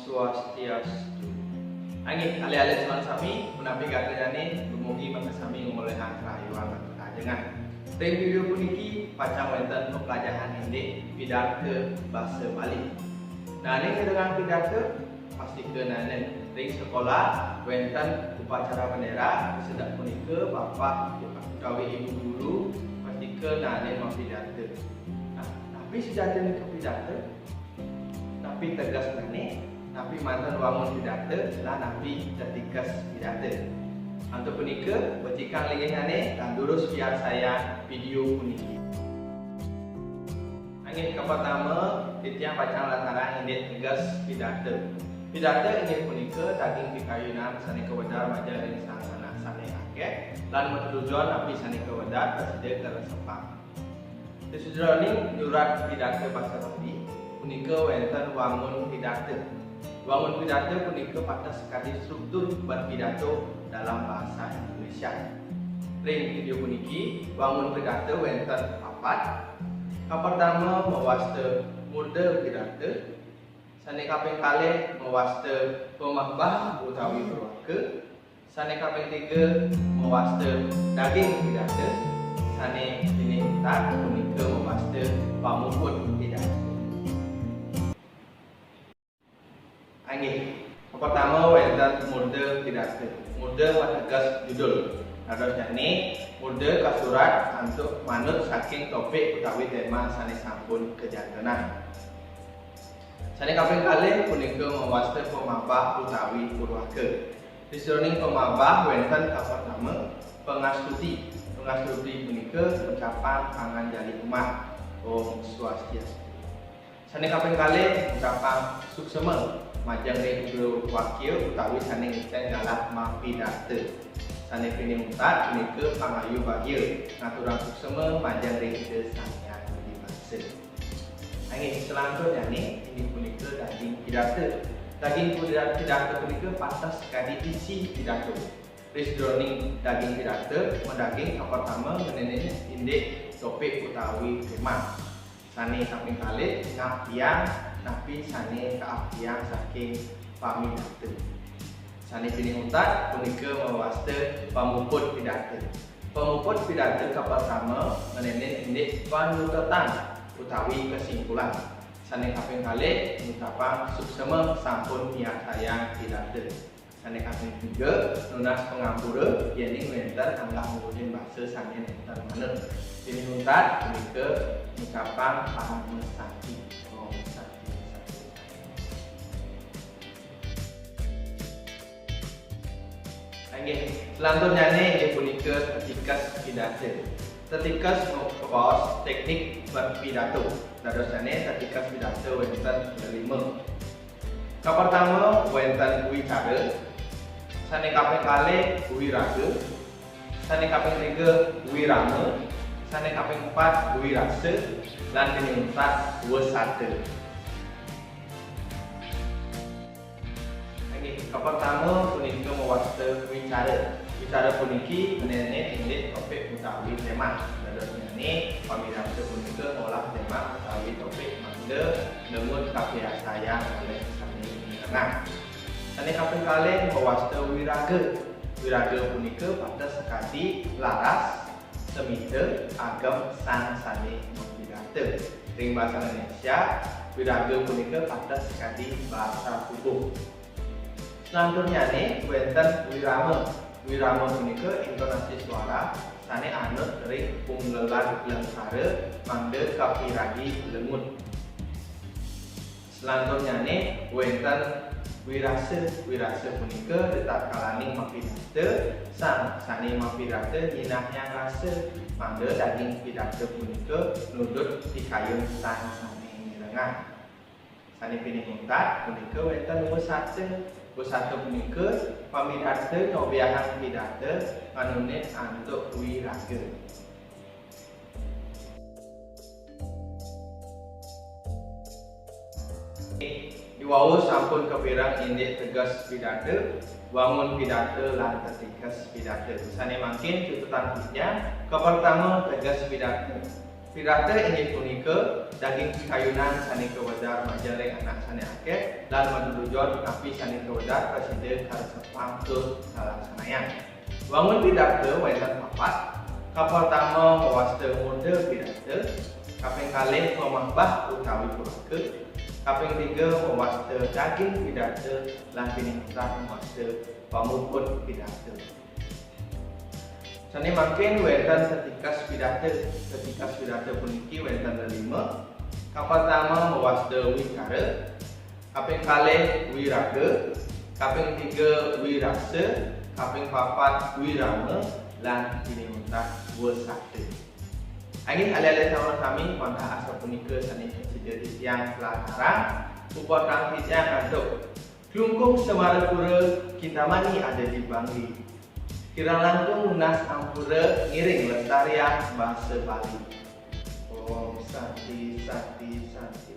Swastiastu. Angin alih-alih cuman sami menapi katanya dumugi mengesami ngolehan kerayuan kajengan. Ring video puniki pacang wonten pelajaran indik pidato bahasa Bali. Nah ini dengan pidato pasti kenanen ring sekolah wonten upacara bendera sedang punika bapak utawi ibu guru pasti kenanen mau pidato. Nah, tapi sejatinya ke pidato tapi tegas nane tapi mantan wangun pidato lah napi tertikas pidato. Untuk punika becikan lingkungannya dan lurus biar saya video puniki. Angin ke pertama titiang pacang lantaran ini tegas pidato. Pidato ini punika daging pikayunan sani kewedar majar ring sang anak sani akeh lan metujuan napi sani kewedar presiden tersepang. Disujroning nyurat pidato bahasa Bali punika wonten wangun pidato. Wangun pidato punika pada sekali struktur berpidato dalam bahasa Indonesia. Ring video puniki wangun pidato wonten papat. Pertama mewaste model pidato. Sane kaping kalih mewaste pemahbah utawi perwaka. Sane kaping 3 mewaste daging pidato. Sane ini tak punika mewaste pamuput pidato. Angin pertama wonten model pidato. Model tegas judul. Harusnya ini model kasurat untuk manut saking topik utawi tema sane sampun kejadian. Sane kaping kalih punika mewaste pemabah utawi purwaka. Disroning pemabah wonten pertama pengastuti. Pengastuti punika ucapan pangan jali umat Om Swastiastu. Sane kaping kalih ucapan suksema majang ring guru wakil utawi sane ngecen galah mapidato. Sane pini mutat punika pangayu bagil ngaturang suksema majang ring desanya di bahasa. Angin selanjutnya ini punika daging pidato. Daging pidato punika pantas kadi isi pidato. Risdroning daging pidato mendaging pertama menenene indik topik utawi tema. Sane kaping kalih ngapian tapi sane keapian saking pamidato. Sane pini mutat punika mewaste pamuput pidato. Pamuput pidato pertama menenen indik panututan utawi kesimpulan. Sane kaping kalih ngucapan suksema sampun niat sayang pidato. Sane kaping 3 nunas pengampura yen wonten anggap mungkin bahasa sane nenten manut. Pini mutat punika ngucapan pamesati. Selanjutnya ini punika tetikas pidato. Tetikas merupakan teknik berpidato. Dadosane tetikas pidato wonten 5. Pertama wonten wicara, sane kaping kalih wiraga, sane kaping 3 wirama, sane kaping 4 wirasa, lan ping 4 wasada. Pertama punika mewaste wicara. Wicara puniki menene indik topik utawi tema. Dadosnya ini pamidato punika ngolah tema utawi topik mangga lemut kabiasaan oleh sami tengah. Sane kaping kalih mewaste wiraga. Wiraga punika pada sekati laras semida agem sang sane pidato. Ring bahasa Indonesia wiraga punika pada sekati bahasa tubuh. Selanjutnya nih wonten wirama. Wirama punika intonasi suara sane anut ring punggelan lengkara mangga kapiragi lengut. Selanjutnya nih wonten wirasa. Wirasa punika ditatkalaning mapidato sang sane mapidato nyinahnya rasa mangga daging pidato punika nudut pikayun sang sane nirengah. Sane pini mutat punika wonten wasada. Wasada punika pamidato nobiahan pidato manunit antuk wiraga. Diwau sampun kepirang indik tegas pidato, wangun pidato lan tetikas pidato. Sane mangkin tututan pitnya pertama tegas pidato. Pidato inggih punika daging pikayunan sane kewedar majaring anak sane akeh dan menunjukkan tapi sani kewadat presiden karsepang ke salah senayan. Bangun pidato waitan papat. Kapal pertama mewasta mode pidato. Kaping kalih memahbah utawi keluarga. Kaping tiga mewasta daging pidato lan piningkah mewasta pamuput pidato. Sani makin waitan setikas pidato puniki waitan 5. Kapal pertama mewasta wikara, kaping kalih wiraga, kaping tiga wirasa, kaping papat wirama, lan piningkah wasata. Angin alih-alih sama kami pada asal punika sani sejadi siang pelajaran upatang tijang untuk kelungkung Semarapura Kintamani ada di Bangli. Kirang langkung nas ampura ngiring lestarian bahasa Bali. Om Santi Santi Santi.